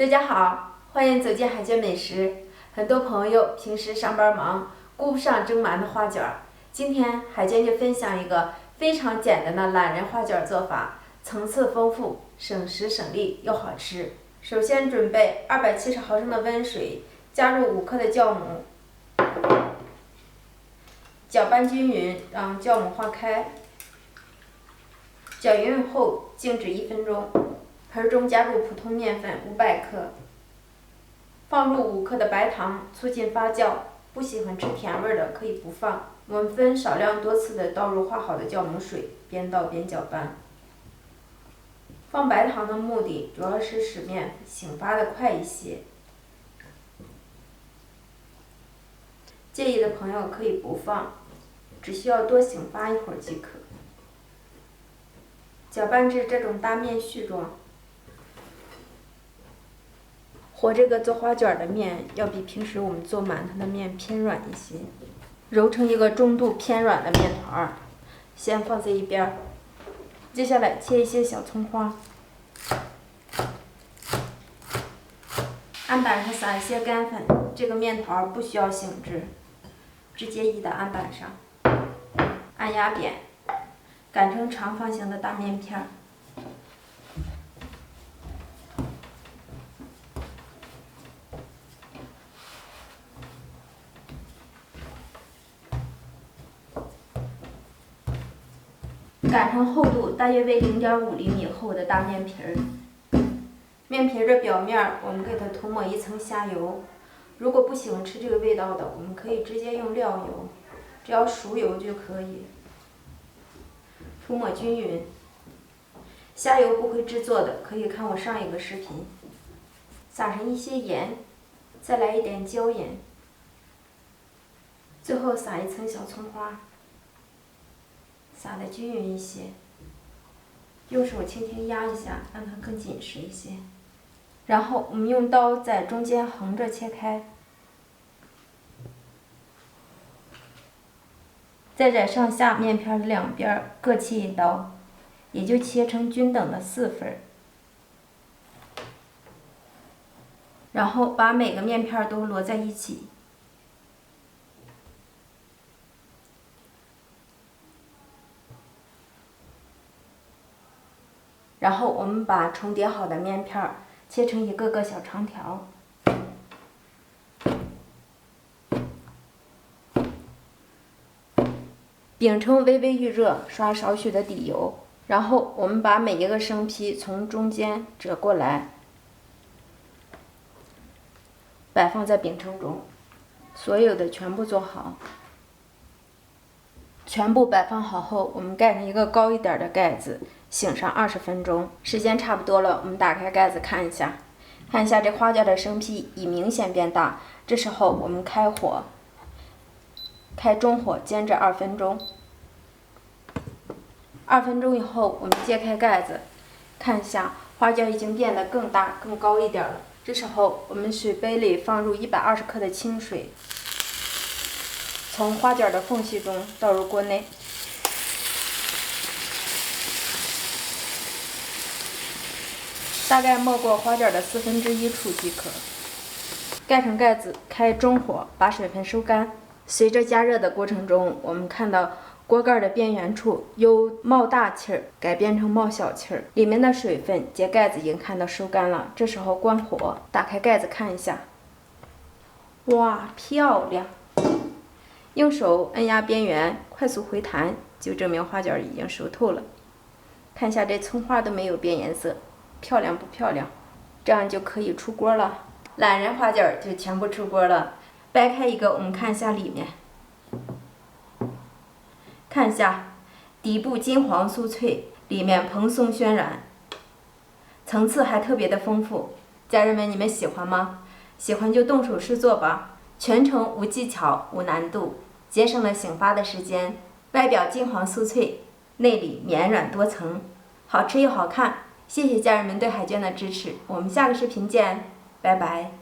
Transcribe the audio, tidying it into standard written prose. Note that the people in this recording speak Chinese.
大家好，欢迎走进海鲜美食。很多朋友平时上班忙，顾不上蒸馒头花卷儿。今天海鲜就分享一个非常简单的懒人花卷做法，层次丰富，省时省力又好吃。首先准备270毫升的温水，加入5克的酵母，搅拌均匀，让酵母化开。搅匀后静置1分钟。盆中加入普通面粉500克，放入5克的白糖，促进发酵。不喜欢吃甜味的可以不放。我们分少量多次的倒入化好的酵母水，边倒边搅拌。放白糖的目的主要是使面粉醒发的快一些。介意的朋友可以不放，只需要多醒发一会儿即可。搅拌至这种大面絮状。和这个做花卷的面要比平时我们做馒头的面偏软一些，揉成一个中度偏软的面团，先放在一边。接下来切一些小葱花，案板上撒一些干粉，这个面团不需要醒制，直接移到案板上，按压扁，擀成长方形的大面片。擀成厚度大约为0.5厘米厚的大面皮儿。面皮的表面我们给它涂抹一层虾油，如果不喜欢吃这个味道的，我们可以直接用料油，只要熟油就可以。涂抹均匀。虾油不会制作的，可以看我上一个视频。撒上一些盐，再来一点椒盐，最后撒一层小葱花。撒得均匀一些，用手轻轻压一下，让它更紧实一些。然后我们用刀在中间横着切开，再在上下面片的两边各切一刀，也就切成均等的4份。然后把每个面片都摞在一起。然后我们把重叠好的面片切成一个个小长条，饼铛微微预热，刷少许的底油，然后我们把每一个生坯从中间折过来，摆放在饼铛中，所有的全部做好。全部摆放好后，我们盖上一个高一点的盖子，醒上20分钟。时间差不多了，我们打开盖子看一下，这花卷的生坯已明显变大。这时候我们开火，开中火煎至2分钟。2分钟以后，我们揭开盖子，看一下花卷已经变得更大、更高一点了。这时候我们水杯里放入120克的清水，从花卷的缝隙中倒入锅内，大概没过花卷的1/4处即可。盖上盖子，开中火，把水分收干。随着加热的过程中，我们看到锅盖的边缘处由冒大气儿改变成冒小气儿，里面的水分揭盖子已经看到收干了。这时候关火，打开盖子看一下，哇，漂亮！用手按压边缘，快速回弹，就证明花卷已经熟透了。看一下这葱花都没有变颜色，漂亮不漂亮？这样就可以出锅了。懒人花卷就全部出锅了。掰开一个，我们看一下里面，看一下底部金黄酥脆，里面蓬松暄软，层次还特别的丰富。家人们，你们喜欢吗？喜欢就动手试做吧。全程无技巧无难度，节省了醒发的时间。外表金黄酥脆，内里绵软多层，好吃又好看。谢谢家人们对海卷的支持，我们下个视频见，拜拜。